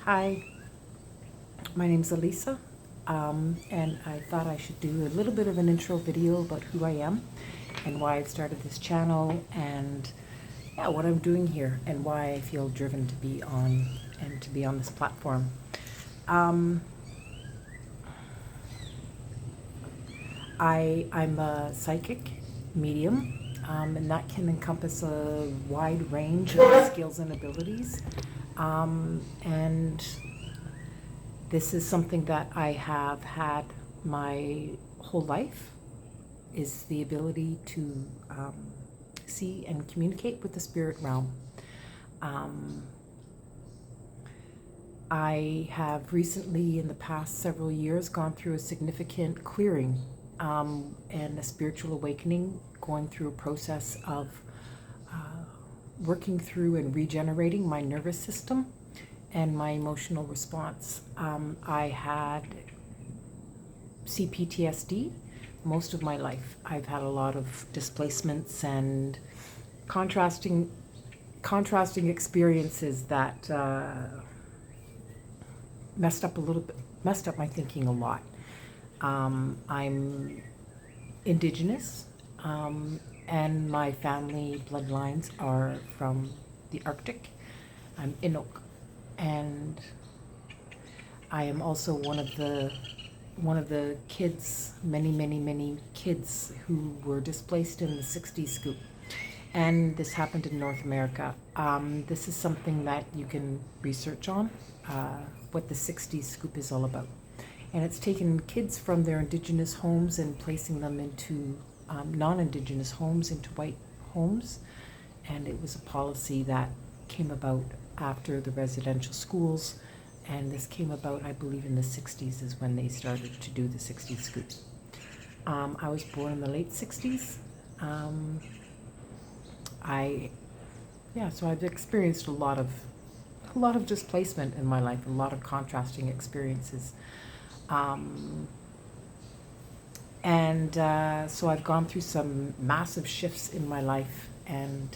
Hi, my name's Elisa, and I thought I should do a little bit of an intro video about who I am and why I've started this channel and yeah, what I'm doing here and why I feel driven to be on this platform. Um, I'm a psychic medium, and that can encompass a wide range of skills and abilities. And this is something that I have had my whole life, is the ability to see and communicate with the spirit realm. Um, I have recently, in the past several years, gone through a significant clearing and a spiritual awakening, going through a process of working through and regenerating my nervous system and my emotional response. I had CPTSD most of my life. I've had a lot of displacements and contrasting contrasting experiences that messed up my thinking a lot. I'm Indigenous, and my family bloodlines are from the Arctic. I'm Inuk, and I am also one of the kids, many kids who were displaced in the 60s scoop. And this happened in North America. This is something that you can research on, what the 60s scoop is all about. And it's taken kids from their Indigenous homes and placing them into non-Indigenous homes, into white homes. And it was a policy that came about after the residential schools. And this came about, I believe, in the 60s is when they started to do the 60s scoop. I was born in the late 60s. I so I've experienced a lot of displacement in my life, a lot of contrasting experiences. Um, and so I've gone through some massive shifts in my life and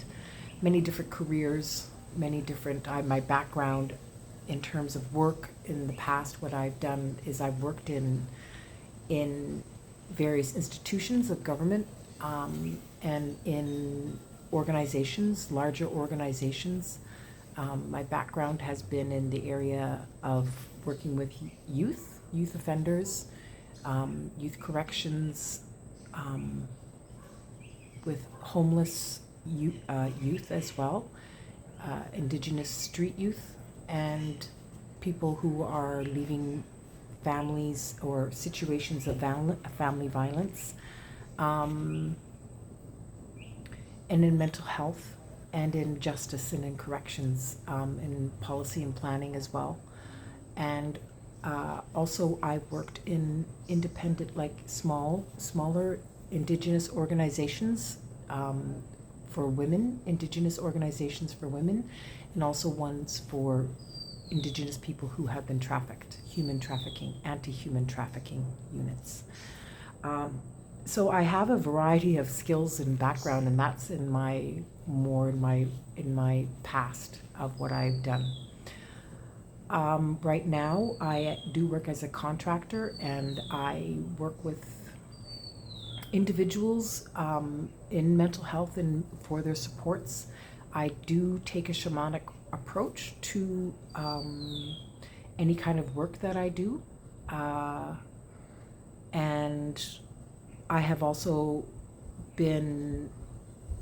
many different careers, my background in terms of work in the past. What I've done is I've worked in various institutions of government, and in organizations, larger organizations. My background has been in the area of working with youth offenders, youth corrections, um, with homeless youth as well, Indigenous street youth, and people who are leaving families or situations of family violence, um, and in mental health, and in justice and in corrections, in policy and planning as well. And also, I worked in independent, like smaller Indigenous organizations, for women, Indigenous organizations for women, and also ones for Indigenous people who have been trafficked, human trafficking, anti-human trafficking units. Um, so I have a variety of skills and background, and that's in my past of what I've done. Right now, I do work as a contractor, and I work with individuals in mental health and for their supports. I do take a shamanic approach to any kind of work that I do. Uh, and I have also been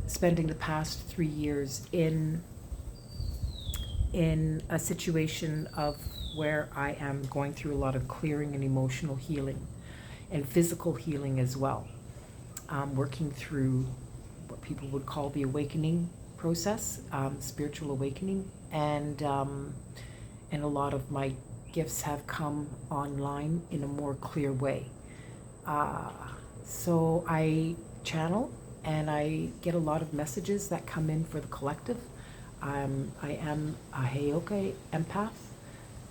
spending the past 3 years in a situation of where I am going through a lot of clearing and emotional healing and physical healing as well. Working through what people would call the awakening process, spiritual awakening, and a lot of my gifts have come online in a more clear way. Uh, so I channel and I get a lot of messages that come in for the collective. I am a Heyoka empath.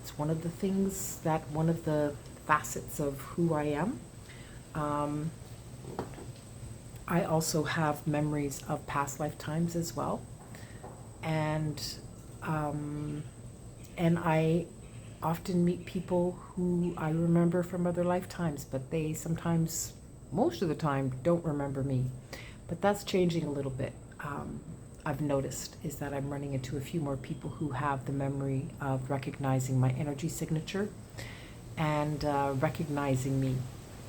It's one of the facets of who I am. Um, I also have memories of past lifetimes as well, and um, and I often meet people who I remember from other lifetimes, but they sometimes, most of the time, don't remember me. But that's changing a little bit. I've noticed is that I'm running into a few more people who have the memory of recognizing my energy signature and recognizing me,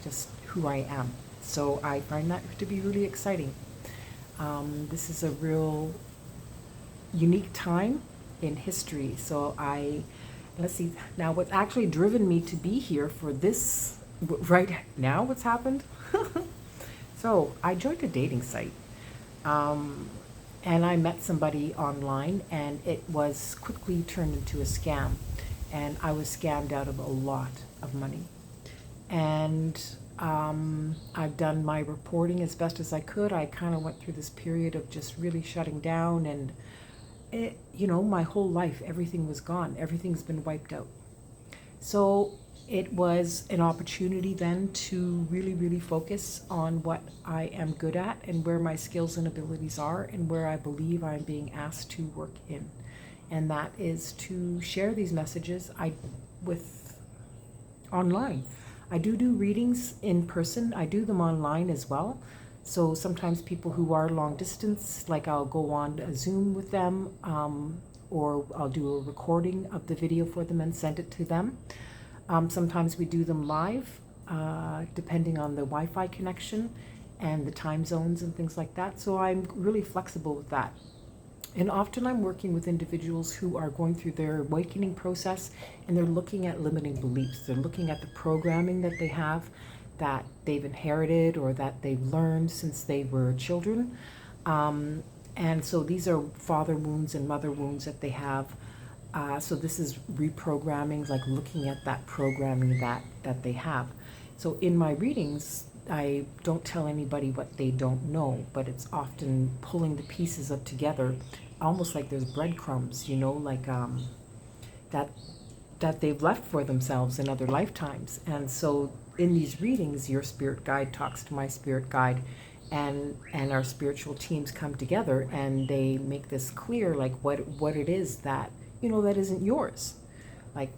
just who I am. So I find that to be really exciting. This is a real unique time in history. So let's see, now what's actually driven me to be here for this right now, what's happened? So I joined a dating site. And I met somebody online, and it was quickly turned into a scam. And I was scammed out of a lot of money. And I've done my reporting as best as I could. I kind of went through this period of just really shutting down, and my whole life, everything was gone. Everything's been wiped out. So it was an opportunity then to really, really focus on what I am good at and where my skills and abilities are and where I believe I'm being asked to work in. And that is to share these messages with online. I do readings in person. I do them online as well. So sometimes people who are long distance, like I'll go on a Zoom with them, or I'll do a recording of the video for them and send it to them. Sometimes we do them live, depending on the Wi-Fi connection and the time zones and things like that. So I'm really flexible with that. And often I'm working with individuals who are going through their awakening process, and they're looking at limiting beliefs. They're looking at the programming that they have, that they've inherited or that they've learned since they were children. And so these are father wounds and mother wounds that they have. So this is reprogramming, like looking at that programming that they have. So in my readings, I don't tell anybody what they don't know, but it's often pulling the pieces up together, almost like there's breadcrumbs, like that they've left for themselves in other lifetimes. And so in these readings, your spirit guide talks to my spirit guide, and our spiritual teams come together and they make this clear, like what it is that that isn't yours. Like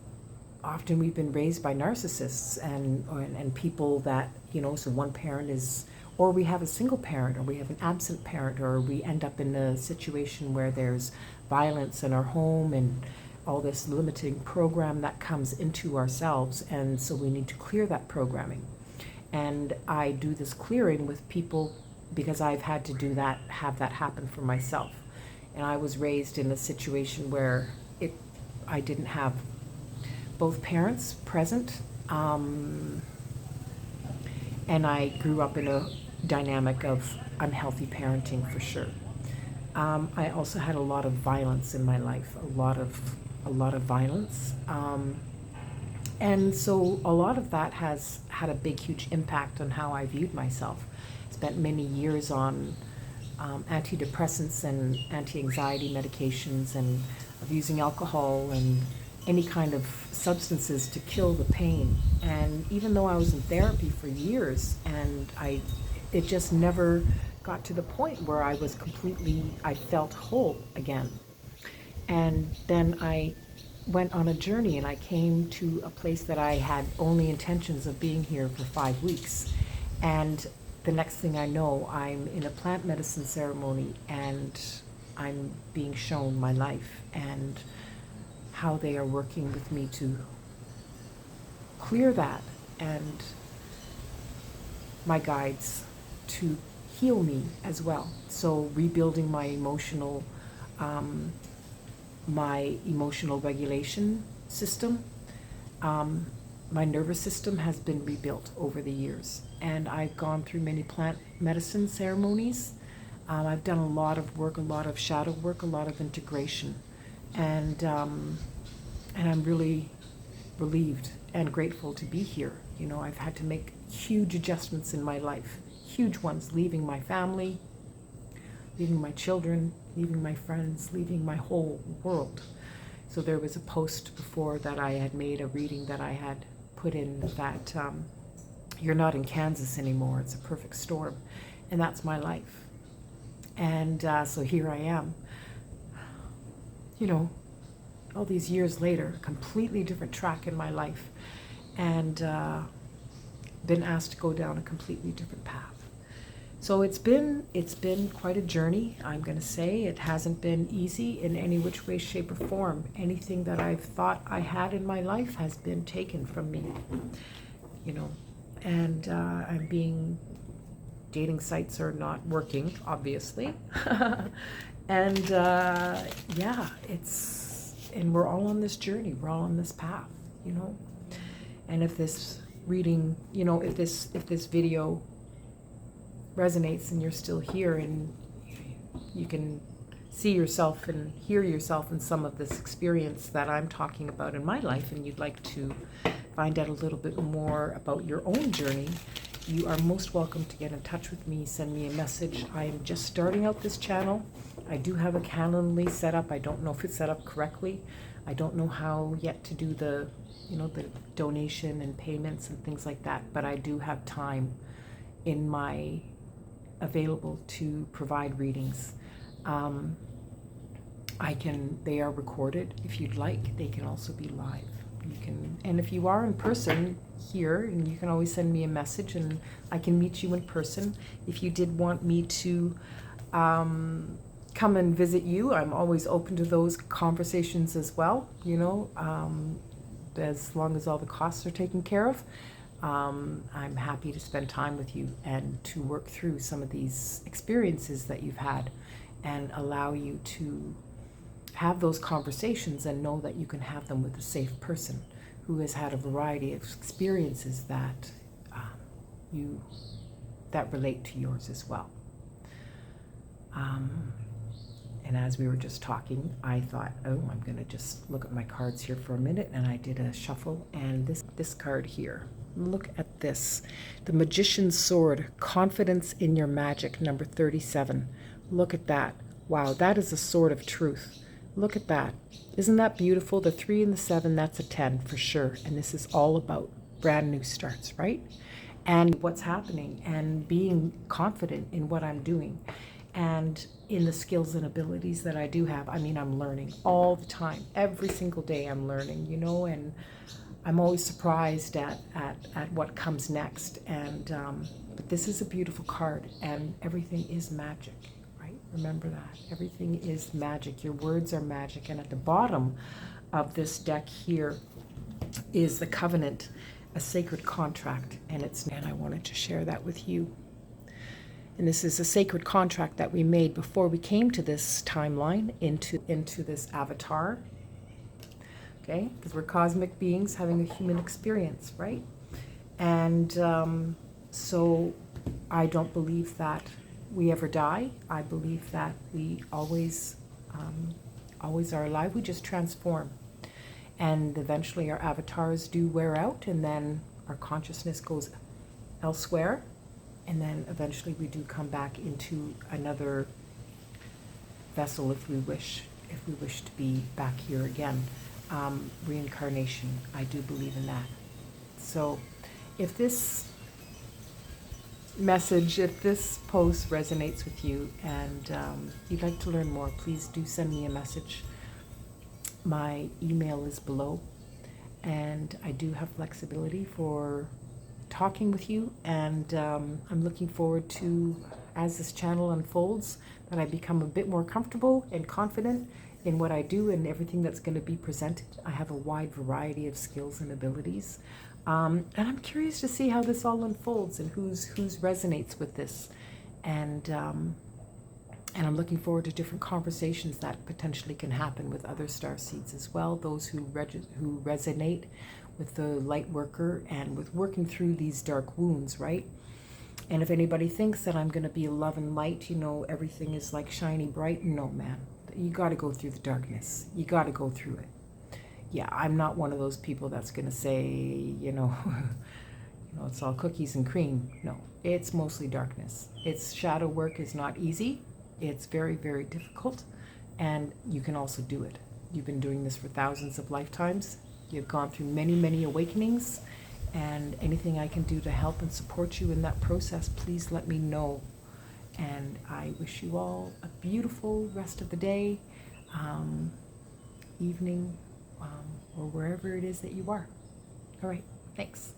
often we've been raised by narcissists and people that so one parent is, or we have a single parent, or we have an absent parent, or we end up in a situation where there's violence in our home and all this limiting program that comes into ourselves, and so we need to clear that programming. And I do this clearing with people because I've had to do that, have that happen for myself. And I was raised in a situation where I didn't have both parents present, and I grew up in a dynamic of unhealthy parenting for sure. I also had a lot of violence in my life, a lot of violence, and so a lot of that has had a big, huge impact on how I viewed myself. Spent many years on antidepressants and anti-anxiety medications, and of using alcohol and any kind of substances to kill the pain. And even though I was in therapy for years, and it just never got to the point where I felt whole again. And then I went on a journey, and I came to a place that I had only intentions of being here for 5 weeks. And the next thing I know, I'm in a plant medicine ceremony, and I'm being shown my life and how they are working with me to clear that, and my guides to heal me as well. So rebuilding my emotional regulation system. My nervous system has been rebuilt over the years, and I've gone through many plant medicine ceremonies. I've done a lot of work, a lot of shadow work, a lot of integration, and I'm really relieved and grateful to be here. I've had to make huge adjustments in my life, huge ones, leaving my family, leaving my children, leaving my friends, leaving my whole world. So there was a post before that I had made, a reading that I had put in, that you're not in Kansas anymore, it's a perfect storm. And that's my life. And so here I am. all these years later, a completely different track in my life, and been asked to go down a completely different path. So it's been quite a journey, I'm going to say. It hasn't been easy in any which way, shape, or form. Anything that I've thought I had in my life has been taken from me, you know. And dating sites are not working, obviously. And yeah, and we're all on this journey. We're all on this path, you know. And if this reading, you know, if this video resonates and you're still here and you can see yourself and hear yourself in some of this experience that I'm talking about in my life, and you'd like to find out a little bit more about your own journey, you are most welcome to get in touch with me. Send me a message. I am just starting out this channel. I do have a Calendly set up. I don't know if it's set up correctly. I don't know how yet to do the, you know, the donation and payments and things like that, but I do have time in my available to provide readings. They are recorded if you'd like. They can also be live. You can, and if you are in person here, and you can always send me a message and I can meet you in person. If you did want me to come and visit you, I'm always open to those conversations as well, you know, as long as all the costs are taken care of. I'm happy to spend time with you and to work through some of these experiences that you've had and allow you to have those conversations and know that you can have them with a safe person who has had a variety of experiences that that relate to yours as well. And as we were just talking, I thought, oh, I'm going to just look at my cards here for a minute, and I did a shuffle, and this card here. Look at this. The Magician's Sword, Confidence in Your Magic, number 37. Look at that. Wow, that is a sword of truth. Look at that. Isn't that beautiful? The 3 and the 7, that's a 10 for sure. And this is all about brand new starts, right? And what's happening and being confident in what I'm doing and in the skills and abilities that I do have. I mean, I'm learning all the time. Every single day I'm learning, you know, and I'm always surprised at what comes next. And but this is a beautiful card, and everything is magic, right? Remember that. Everything is magic. Your words are magic. And at the bottom of this deck here is the Covenant, a sacred contract, and I wanted to share that with you. And this is a sacred contract that we made before we came to this timeline, into this avatar. Okay, because we're cosmic beings having a human experience, right? And so I don't believe that we ever die. I believe that we always are alive. We just transform. And eventually our avatars do wear out, and then our consciousness goes elsewhere. And then eventually we do come back into another vessel if we wish to be back here again. Reincarnation, I do believe in that. So if this message, if this post resonates with you and you'd like to learn more, please do send me a message. My email is below, and I do have flexibility for talking with you, and I'm looking forward to, as this channel unfolds, that I become a bit more comfortable and confident in what I do and everything that's going to be presented. I have a wide variety of skills and abilities, and I'm curious to see how this all unfolds and who's resonates with this, and I'm looking forward to different conversations that potentially can happen with other starseeds as well, those who resonate with the light worker and with working through these dark wounds, right? And if anybody thinks that I'm going to be love and light, you know, everything is like shiny bright, no, man. You got to go through the darkness. You got to go through it. Yeah, I'm not one of those people that's going to say, you know, it's all cookies and cream. No, it's mostly darkness. Shadow work is not easy. It's very, very difficult, and you can also do it. You've been doing this for thousands of lifetimes. You've gone through many, many awakenings, and anything I can do to help and support you in that process, please let me know. And I wish you all a beautiful rest of the day, evening, or wherever it is that you are. All right, thanks.